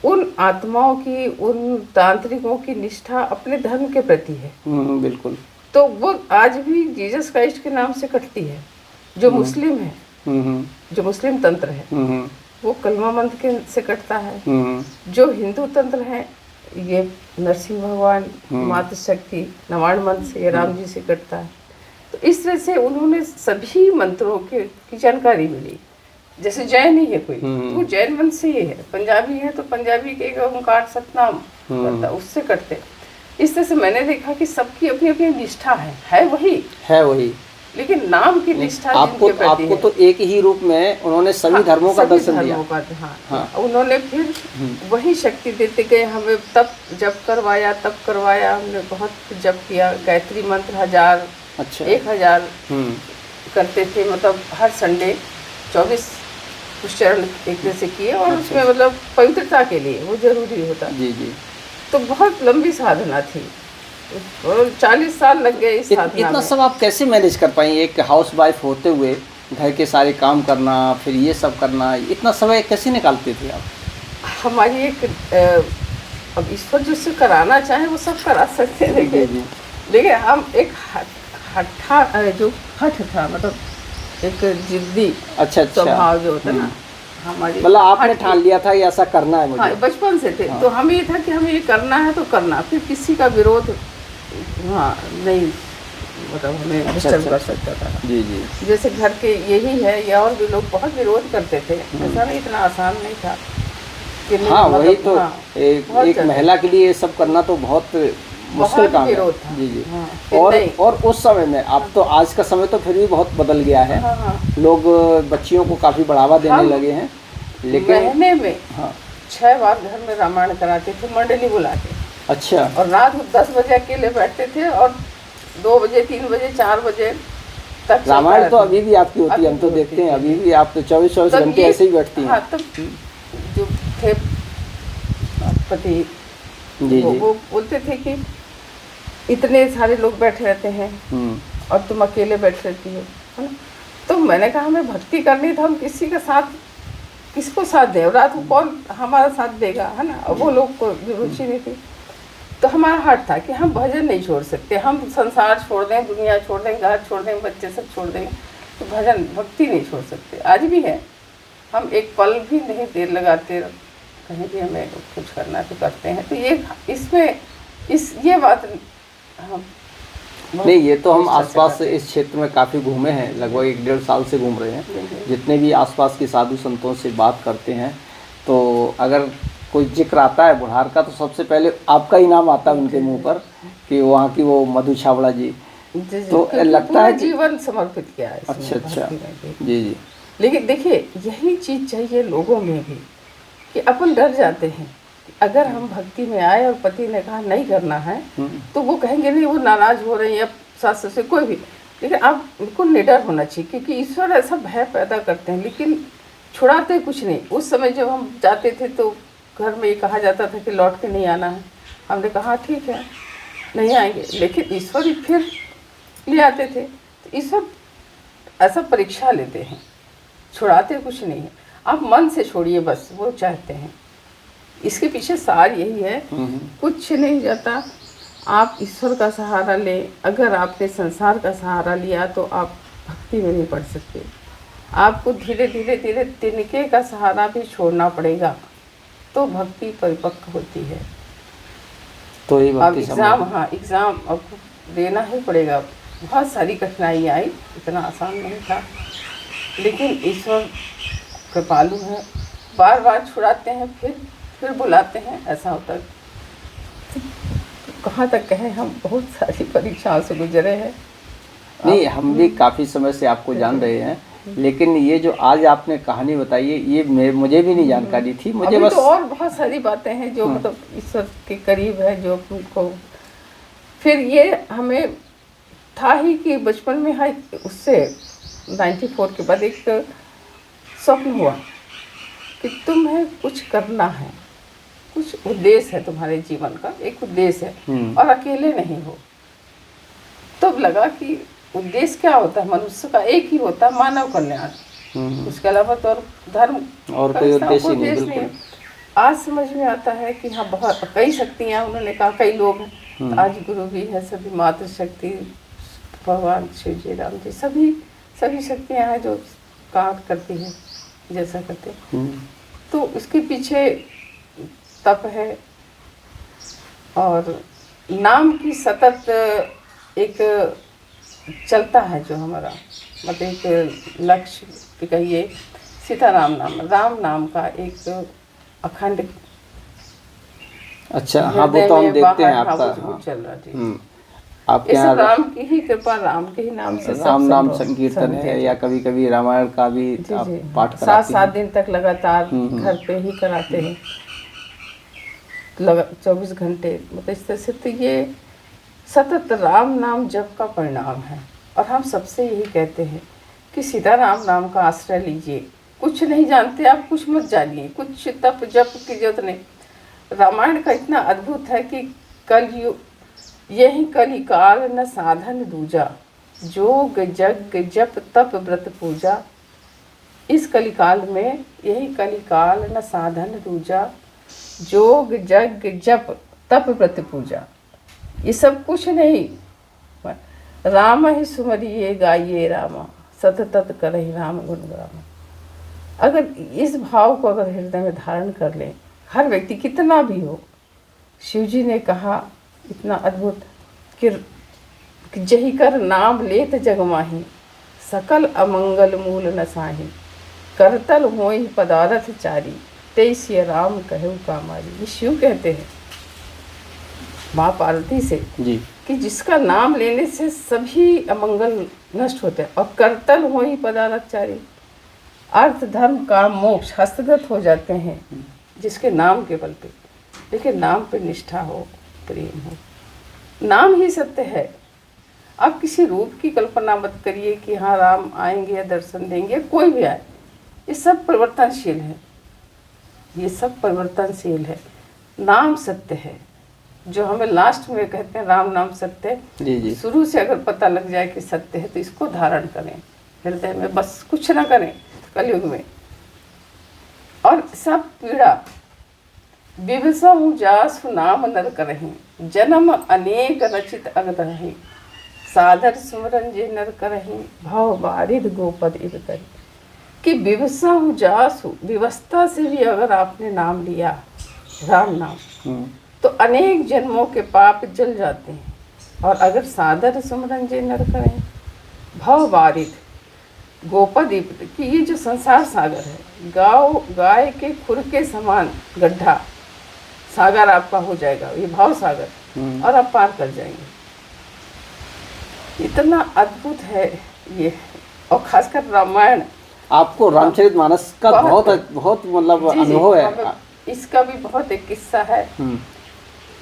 उन आत्माओं की, उन तांत्रिकों की निष्ठा अपने धर्म के प्रति है। बिल्कुल। तो वो आज भी जीसस क्राइस्ट के नाम से कटती है। जो मुस्लिम है, जो मुस्लिम तंत्र है, वो कलमा मंत्र के से कटता है। जो हिंदू तंत्र है, ये नरसिंह भगवान, मातृ शक्ति, नवाण मंत्र से, ये राम जी से कटता है। तो इस तरह से उन्होंने सभी मंत्रों की जानकारी मिली। जैसे जैन ही है कोई, तो जैन वंश से ही है, पंजाबी है तो पंजाबी के एक ओंकार सतनाम करता, उससे करते। इस तरह से मैंने देखा कि सबकी अपनी अपनी निष्ठा है वही, लेकिन नाम की निष्ठा आपको जिनके प्रति आपको तो एक ही रूप में उन्होंने सभी धर्मों का दर्शन दिया। हाँ, उन्होंने फिर वही शक्ति देते गए हमें, तब जप करवाया हमने, बहुत जप किया, गायत्री मंत्र 1000 अच्छा 1000 करते थे, मतलब हर संडे 24 उच्चारण एक तरह से किए, और उसमें मतलब पवित्रता के लिए वो जरूरी होता। जी जी। तो बहुत लंबी साधना थी, और 40 साल लग गए इस साधना इतना में। सब आप कैसे मैनेज कर पाई, एक हाउस वाइफ होते हुए घर के सारे काम करना, फिर ये सब करना, इतना समय कैसे निकालते थे आप? हमारी एक अब ईश्वर जिससे कराना चाहे वो सब करा सकते हैं, लेकिन हम एक हठ था, मतलब एक जिद्दी अच्छा स्वभाव जो होता है ना हमारी, मतलब आपने ठान लिया था कि ऐसा करना है मुझे। हाँ, बचपन से थे। तो हमें ये था कि हमें ये करना है तो करना, फिर किसी का विरोध नहीं, मतलब हमें डिस्टर्ब कर सकता था। जी जी। जैसे घर के यही है, या और भी लोग बहुत विरोध करते थे, ऐसा नहीं, इतना आसान नहीं था कि नहीं, हाँ, मतलब, वही तो एक महिला के लिए ये सब करना तो बहुत मुश्किल काम है। जी जी। और उस समय में, अब तो आज का समय तो फिर भी बहुत बदल गया है। लोग बच्चियों को काफ़ी बढ़ावा देने लगे हैं, लेकिन महीने में 6 बार घर में रामायण कराते थे, मंडली बुला के। अच्छा। और रात को 10 बजे अकेले बैठते थे, और 2 बजे 3 बजे 4 बजे तक रामायण तो अभी भी आपकी होती है, हम तो देखते हैं अभी भी, आप तो 24 घंटे ऐसे ही बैठती हैं। हाँ, तब जो थे पति वो बोलते थे कि इतने सारे लोग बैठे रहते हैं और तुम अकेले बैठ रहती हो, है ना। तो मैंने कहा हमें भक्ति करनी, तो हम किसको साथ दें, रात को कौन हमारा साथ देगा, है ना। वो लोग को रुचि नहीं थी, तो हमारा हट था कि हम भजन नहीं छोड़ सकते, हम संसार छोड़ दें, दुनिया छोड़ दें, घर छोड़ दें, बच्चे सब छोड़ दें, तो भजन भक्ति नहीं छोड़ सकते। आज भी है, हम एक पल भी नहीं देर लगाते, कहीं भी हमें कुछ करना तो करते हैं। तो ये इसमें ये बात नहीं, ये तो हम आसपास इस क्षेत्र में काफ़ी घूमे हैं, लगभग 1-1.5 साल से घूम रहे हैं। जितने भी आसपास के साधु संतों से बात करते हैं, तो अगर कोई जिक्र आता है बुढ़ार का, तो सबसे पहले आपका ही नाम आता है उनके मुंह पर, कि वहाँ की वो मधु छावड़ा जी। तो लगता है जीवन समर्पित किया है। अच्छा जी जी। लेकिन देखिए, यही चीज़ चाहिए लोगों में भी, कि अपन डर जाते हैं, अगर हम भक्ति में आए और पति ने कहा नहीं करना है, तो वो कहेंगे नहीं, वो नाराज हो रहे हैं, या सास से कोई भी। लेकिन आप बिल्कुल निडर होना चाहिए, क्योंकि ईश्वर ऐसा भय पैदा करते हैं, लेकिन छुड़ाते कुछ नहीं। उस समय जब हम जाते थे तो घर में ये कहा जाता था कि लौट के नहीं आना है। हमने कहा ठीक है, नहीं आएंगे, लेकिन ईश्वर ही फिर ले आते थे। तो ईश्वर ऐसा परीक्षा लेते हैं, छुड़ाते कुछ नहीं है। आप मन से छोड़िए, बस वो चाहते हैं। इसके पीछे सार यही है, कुछ नहीं जाता, आप ईश्वर का सहारा लें। अगर आपने संसार का सहारा लिया तो आप भक्ति में नहीं पड़ सकते। आपको धीरे धीरे धीरे तिनके का सहारा भी छोड़ना पड़ेगा, तो भक्ति परिपक्व होती है। तो ये अब एग्ज़ाम अब देना ही पड़ेगा। बहुत सारी कठिनाई आई, इतना आसान नहीं था, लेकिन ईश्वर कृपालु है, बार बार छुड़ाते हैं, फिर बुलाते हैं, ऐसा होता है। कहाँ तक कहें, हम बहुत सारी परीक्षाओं से गुजरे हैं। नहीं, हम भी काफ़ी समय से आपको जान रहे हैं, लेकिन ये जो आज आपने कहानी बताई है, ये मुझे भी नहीं जानकारी थी। मुझे बस तो और बहुत सारी बातें हैं जो मतलब ईश्वर के करीब है, जो उनको फिर ये हमें था ही कि बचपन में है, उससे 94 के बाद एक स्वप्न हुआ कि तुम्हें कुछ करना है, कुछ उद्देश्य है, तुम्हारे जीवन का एक उद्देश्य है, और अकेले नहीं हो। तब लगा कि उद्देश्य क्या होता है, मनुष्य का एक ही होता है, मानव कल्याण। उसके अलावा तो और धर्म और कोई उद्देश्य नहीं। आज समझ में आता है कि हाँ, बहुत कई शक्तियाँ, उन्होंने कहा कई लोग हैं, आज गुरु भी है, सभी मातृ शक्ति, भगवान शिव जी, राम जी, सभी शक्तियाँ हैं जो काम करती हैं जैसा करते हैं। तो उसके पीछे तप है, और नाम की सतत एक चलता है जो हमारा मतलब एक लक्ष्य कि कहिए सीताराम नाम, राम नाम का एक अखंड अच्छा, हाँ वो तो हम देखते हैं आपका। वो चल रहा जी। आपके ये सब यहाँ राम की ही कृपा, राम के ही नाम से राम सब नाम संभव संकीर्तन समझे है, जी। या कभी कभी रामायण का भी जी आप जी पाठ 7-7 कराती हैं। दिन तक लगातार घर पे ही कराते हैं 24 घंटे। मतलब इस तरह से तो ये सतत राम नाम जप का परिणाम है। और हम सबसे यही कहते हैं कि सीताराम नाम का आश्रय लीजिए। कुछ नहीं जानते आप, कुछ मत जानिए, कुछ तप जप की जरूरत नहीं। रामायण का इतना अद्भुत है कि कलयुग यही कलिकाल न साधन दूजा, जोग जग जप तप व्रत पूजा। इस कलिकाल में यही कलिकाल न साधन दूजा, जोग जग जप तप व्रत पूजा। ये सब कुछ नहीं, राम ही सुमरिए गाइए रामा, सतत करहि राम गुण गामा। अगर इस भाव को अगर हृदय में धारण कर ले हर व्यक्ति, कितना भी हो। शिव जी ने कहा इतना अद्भुत कि जही कर नाम लेत जग माही, सकल अमंगल मूल नसाही। करतल होई पदारथ चारी, तेसिय राम कहु कामारी। ये शिव कहते हैं माँ पार्वती से जी। कि जिसका नाम लेने से सभी अमंगल नष्ट होते हैं। और करतल होई पदारथ चारी, अर्थ धर्म काम मोक्ष हस्तगत हो जाते हैं जिसके नाम के बल पे। लेकिन नाम पे निष्ठा हो, प्रेम हो। नाम ही सत्य है। आप किसी रूप की कल्पना मत करिए कि हाँ राम आएंगे या दर्शन देंगे, कोई भी आए। ये सब परिवर्तनशील है, ये सब परिवर्तनशील है। नाम सत्य है, जो हमें लास्ट में कहते हैं राम नाम सत्य है। जी जी। शुरू से अगर पता लग जाए कि सत्य है तो इसको धारण करें हृदय में, बस कुछ ना करें कलयुग में। और सब पीड़ा विवसहु जासु नाम नर करहि, जन्म अनेक रचित अगदहि। साधर सुमरन जे नर करहि, भव बारिद गोपद इव करि। कि विवसहु जासु, विवस्था से भी अगर आपने नाम लिया राम नाम, तो अनेक जन्मों के पाप जल जाते हैं। और अगर साधर सुमरन जे नर करें, भव बारिद गोपदीप, कि ये जो संसार सागर है, गाय के खुर के समान गड्ढा सागर आपका हो जाएगा, ये भाव सागर, और आप पार कर जाएंगे। इतना अद्भुत है ये। और खासकर रामायण, आपको रामचरितमानस का बहुत मतलब अनुभव है। इसका भी बहुत एक किस्सा है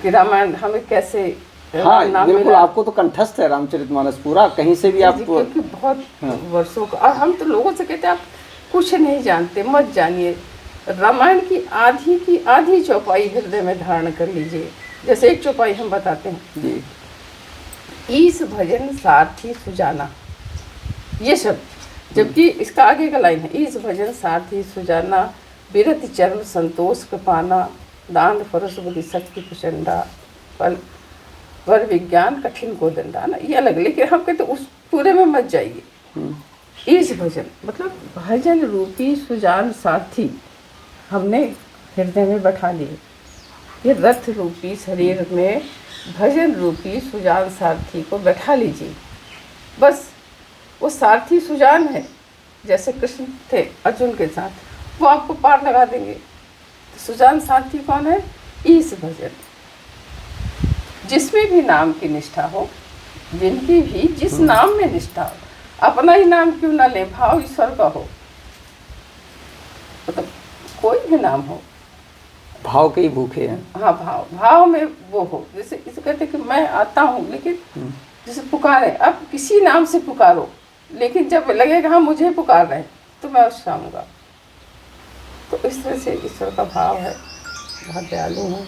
कि रामायण हमें कैसे हाँ बिल्कुल, आपको तो कंठस्थ है रामचरितमानस पूरा, कहीं से भी आप। क्योंकि बहुत वर्षों का, और हम तो लोगों से कहते हैं आप कुछ नहीं जानते, मत जानिए। रामायण की आधी चौपाई हृदय में धारण कर लीजिए। जैसे एक चौपाई हम बताते हैं जी। ईस भजन सारथी सुजाना, ये शब्द, जबकि इसका आगे का लाइन है, ईस भजन सारथी सुजाना, बिरति चरण संतोष का पाना, दान फरस बुद्धि शक्ति प्रचंडा, फल वर विज्ञान कठिन को दंडा ना। ये अलग, लेकिन हम कहते उस पूरे में मत जाइए। ईस भजन मतलब भजन रूपी सुजान सारथी हमने हृदय में बैठा लिए। ये रथ रूपी शरीर में भजन रूपी सुजान सारथी को बैठा लीजिए। बस वो सारथी सुजान है, जैसे कृष्ण थे अर्जुन के साथ, वो आपको पार लगा देंगे। तो सुजान सारथी कौन है? ईस भजन, जिसमें भी नाम की निष्ठा हो, जिनकी भी जिस नाम में निष्ठा हो, अपना ही नाम क्यों ना ले, भाव ईश्वर का हो, मतलब कोई भी नाम हो, भाव के ही भूखे हैं। हाँ, भाव में वो हो। जैसे इसे कहते कि मैं आता हूँ, लेकिन जैसे पुकारे, अब किसी नाम से पुकारो, लेकिन जब लगेगा हाँ मुझे पुकार रहे तो मैं उससे आऊँगा। तो इस तरह से ईश्वर का भाव है। बहुत दयालु हूँ,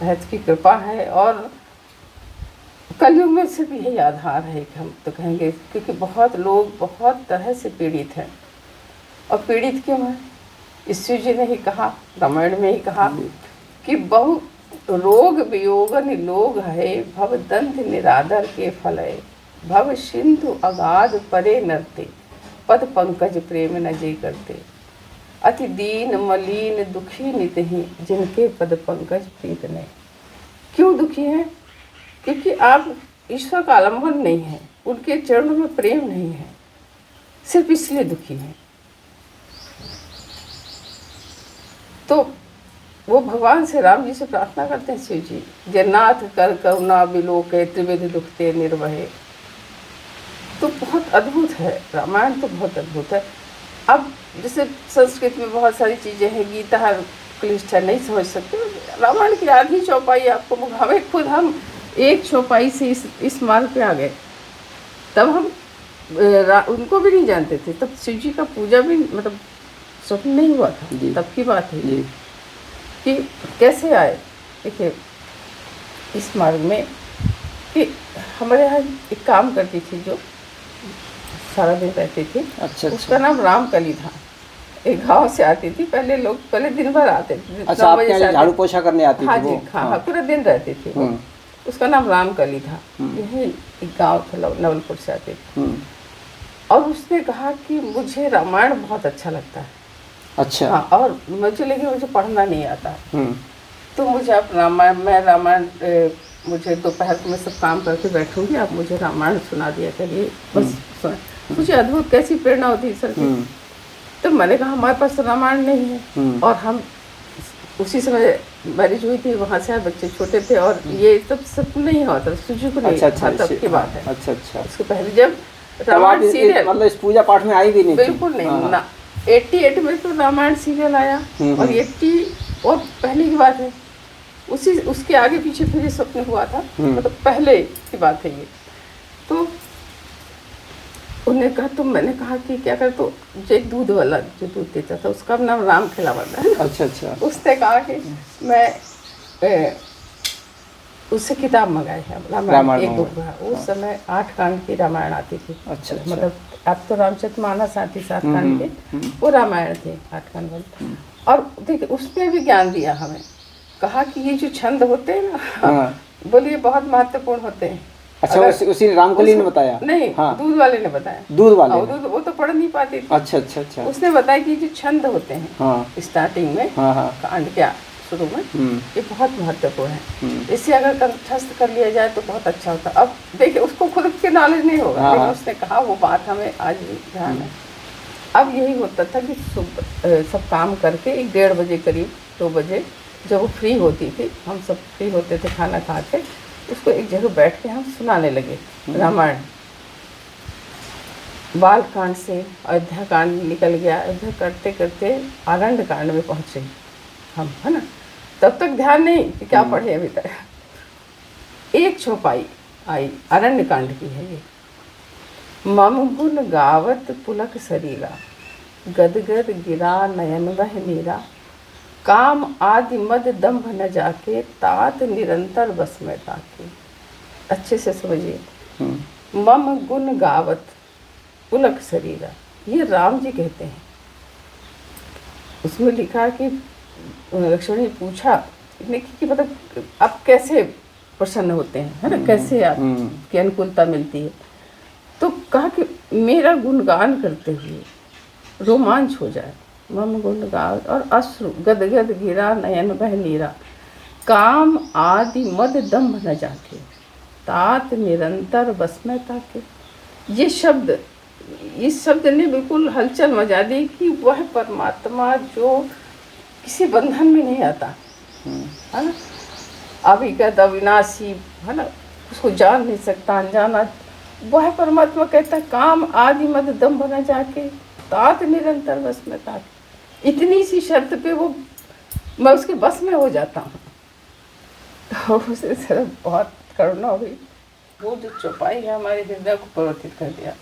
रहत की कृपा है। और कलयुग में सिर्फ यही आधार है कि हम तो कहेंगे, क्योंकि बहुत लोग बहुत तरह से पीड़ित हैं। और पीड़ित क्यों है? शिव जी ने ही कहा, रामायण में ही कहा कि बहु रोग वियोगन लोग है, भव दंत निरादर के फल है, भव सिंधु अगाध परे नरते, पद पंकज प्रेम न जे करते, अति दीन मलिन दुखी नितहि, जिनके पद पंकज प्रीत नहीं। क्यों दुखी हैं? क्योंकि आप ईश्वर का आलम्बन नहीं है। उनके चरणों में प्रेम नहीं है, सिर्फ इसलिए दुखी हैं। तो वो भगवान से, राम जी से प्रार्थना करते हैं, शिव जी जन्नाथ कर करुणा बिलोके त्रिविध दुखते निर्वहे। तो बहुत अद्भुत है रामायण, तो बहुत अद्भुत है। अब जैसे संस्कृत में बहुत सारी चीज़ें हैं, गीता है क्लिष्ट है, नहीं समझ सकते। रामायण की आधी चौपाई आपको, हमें खुद हम एक चौपाई से इस मार्ग पे आ गए। तब हम उनको भी नहीं जानते थे, तब शिव जी का पूजा भी मतलब स्वप्न नहीं हुआ था, तब की बात है कि कैसे आए। देखिए इस मार्ग में कि हमारे यहाँ एक काम करती थी जो सारा दिन रहती थी। अच्छा। उसका नाम रामकली था। एक गांव से आती थी, पहले लोग पहले दिन भर आते थे। अच्छा, आपके यहाँ झाड़ू पोछा करने आती हाँ थी जी, वो? हाँ, पूरा दिन रहती थी वो। उसका नाम रामकली था। यही एक गांव था, नवलपुर से आते थे। और उसने कहा कि मुझे रामायण बहुत अच्छा लगता है। अच्छा। हाँ, और लेकिन मुझे पढ़ना नहीं आता। तो मुझे आप रामायण मुझे दोपहर को मैं सब काम करके बैठूंगी, आप मुझे रामायण सुना दिया करिए, बस सुना। मुझे अद्भुत कैसी प्रेरणा होती है सर की। तो मैंने कहा हमारे पास तो रामायण नहीं है, और हम उसी समय मैरिज हुई थी, वहाँ से बच्चे छोटे थे, और ये सब नहीं हुआ था, सुजी को नहीं। अच्छा, तब की बात है। अच्छा। उसके पहले जब रामायण सीरियल, मतलब इस पूजा पाठ में आई भी नहीं? बिल्कुल नहीं ना। 88 में तो रामायण सीरियल आया, और 80 और पहले की बात है, उसके आगे पीछे फिर ये स्वप्न हुआ था, मतलब पहले की बात है ये। तो उन्होंने कहा, तो मैंने कहा कि क्या कर, तो जो एक दूध वाला जो दूध देता था उसका नाम राम खिलावत है। अच्छा। उसने कहा कि मैं उससे किताब मंगाई है रामायण एक बुक है। उस समय 8 कांड की रामायण आती थी। अच्छा। मतलब अब तो रामचरितमानस आती 7 कांड के, वो रामायण थे 8 कांड वाले। और देखिए उसने भी ज्ञान दिया हमें, कहा कि ये जो छंद होते हैं ना, बोलिए बहुत महत्वपूर्ण होते हैं। अच्छा, उसी रामकली ने बताया? नहीं, हाँ, दूध वाले ने बताया। दूध वाले? वो तो पढ़ नहीं पाती थी। अच्छा। उसने बताया कि जो छंद होते हैं स्टार्टिंग में, कांड क्या शुरू में, ये बहुत महत्वपूर्ण है। इसे अगर कंठस्थ कर लिया जाए तो बहुत अच्छा होता। अब देखिए उसको खुद के नॉलेज नहीं होगा, लेकिन उसने कहा वो बात हमें आज भी ध्यान है। अब यही होता था कि सब काम करके 1-1:30 बजे करीब 2 बजे जब वो फ्री होती थी, हम सब फ्री होते थे खाना खा के, उसको एक जगह बैठ के हम सुनाने लगे रामायण। बाल कांड से अयोध्या कांड निकल गया, अयोध्या करते करते आरण्य कांड में पहुँचे हम, है ना। तब तक ध्यान नहीं कि क्या पढ़े अभी तक। एक चौपाई आई आरण्य कांड की है ये। मम गुण गावत पुलक शरीरा, गदगद गिरा नयन वह नीरा, काम आदि मद दम्भ न जाके, तात निरंतर बस में ताके। अच्छे से समझिए, मम गुण गावत पुलक शरीरा, ये राम जी कहते हैं। उसमें लिखा कि लक्ष्मण जी पूछा कि मतलब आप कैसे प्रसन्न होते हैं, है ना, कैसे आपकी अनुकूलता मिलती है। तो कहा कि मेरा गुणगान करते हुए रोमांच हो जाए, मम गुणगान, और अश्रु गदगद गिरा नयन बह नीरा, काम आदि मद दम्भ न जाके, तात निरंतर बस में ताके। ये शब्द, इस शब्द ने बिल्कुल हलचल मचा दी कि वह परमात्मा जो किसी बंधन में नहीं आता, है ना, अभिगत अविनाशी, है ना, उसको जान नहीं सकता, अनजाना, वह परमात्मा कहता है काम आदि मद दम्भ न जाके, तात निरंतर बस में ताके। इतनी सी शर्त पे वो मैं उसके बस में हो जाता हूँ। तो उसे सिर्फ बहुत करुणा हुई। वो जो चौपाई है हमारे हृदय को परिवर्तित कर दिया।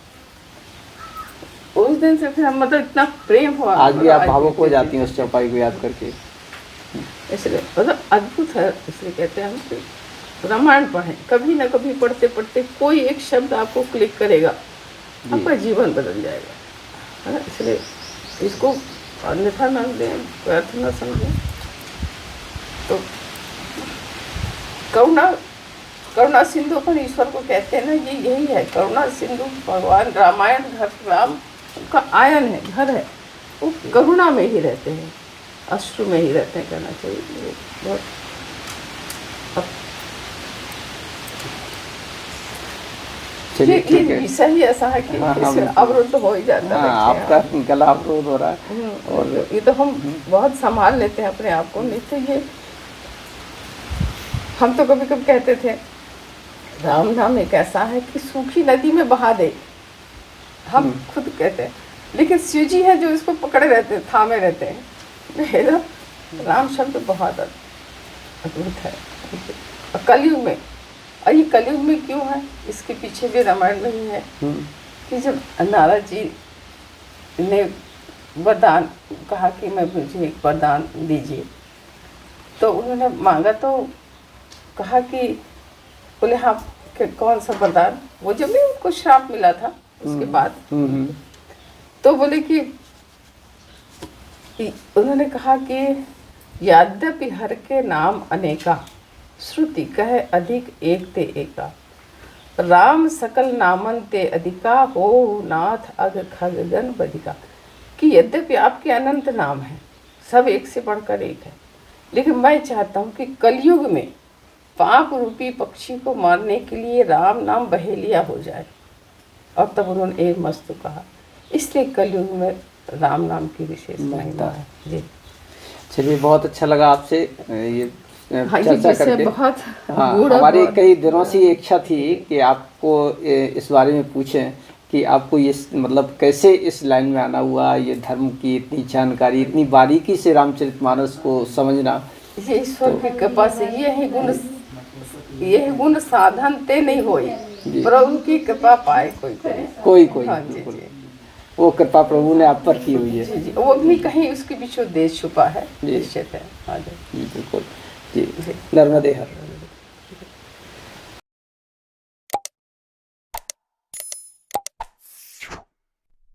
उस दिन से फिर हम मतलब इतना प्रेम हुआ। आज भी आप भावुक हो जाती हैं उस चौपाई को याद करके? इसलिए मतलब अद्भुत है, इसलिए कहते हैं हम कि रामायण पढ़ें। कभी ना कभी पढ़ते पढ़ते कोई एक शब्द आपको क्लिक करेगा, आपका जीवन बदल जाएगा, है ना। इसलिए इसको अन्यथा न दें, व्यर्थ न समझें। तो करुणा सिंधु पर ईश्वर को कहते हैं ना, ये यही है करुणा सिंधु। भगवान रामायण घर राम का आयन है, घर है, वो करुणा में ही रहते हैं, अश्रु में ही रहते हैं, कहना चाहिए। बहुत चलिए ठीक है। विषय ही ऐसा है कि हाँ, हाँ, इसमें बिल्कुल। अवरुद्ध हो ही जाता है। हाँ, आपका गला अवरोध हो रहा है। और ये तो हम बहुत संभाल लेते हैं अपने आप को, नहीं तो ये हम तो कभी कभी कहते थे राम नाम एक ऐसा है कि सूखी नदी में बहा दे, हम खुद कहते हैं, लेकिन शिव जी है जो इसको पकड़े रहते हैं, थामे रहते हैं। मेरा राम शब्द बहुत अद्भुत है। और कलयुग में, और ये कलयुग में क्यों है, इसके पीछे भी रामायण में ही है कि जब नारद जी ने वरदान कहा कि मैं मुझे एक वरदान दीजिए, तो उन्होंने मांगा तो कहा कि बोले हाँ कि कौन सा वरदान, वो जब भी उनको श्राप मिला था उसके बाद, तो बोले कि उन्होंने कहा कि यद्यपि हर के नाम अनेका, श्रुति कहे अधिक एक ते एका, राम सकल नामन ते अधिका, हो नाथ अग खग गण बधिका। कि यद्यपि आपके अनंत नाम हैं, सब एक से बढ़कर एक है, लेकिन मैं चाहता हूँ कि कलयुग में पाप रूपी पक्षी को मारने के लिए राम नाम बहेलिया हो जाए। और तब उन्होंने एक मस्तु कहा, इसलिए कलयुग में राम नाम की विशेष महिमा है जी। चलिए, बहुत अच्छा लगा आपसे ये हाँ, ये चर्चा विषय करके। बहुत हाँ, गूढ़ और हमारी बहुत- कई दिनों से ये इच्छा थी कि आपको इस बारे में पूछें कि आपको ये मतलब कैसे इस लाइन में आना हुआ, ये धर्म की इतनी जानकारी, इतनी बारीकी से रामचरितमानस को समझना। ये ईश्वर की कृपा से ये गुण साधन ते नहीं होई, प्रभु की कृपा पाए कोई कोई। कोई हाँ जी बिल्कुल। जी वो कृपा प्रभु ने आप पर की हुई है। जी जी, वो भी कहीं उसके पीछे उद्देश्य छुपा है, जी। निश्चित है। हाँ जी जी बिल्कुल जी। नर्मदे हर।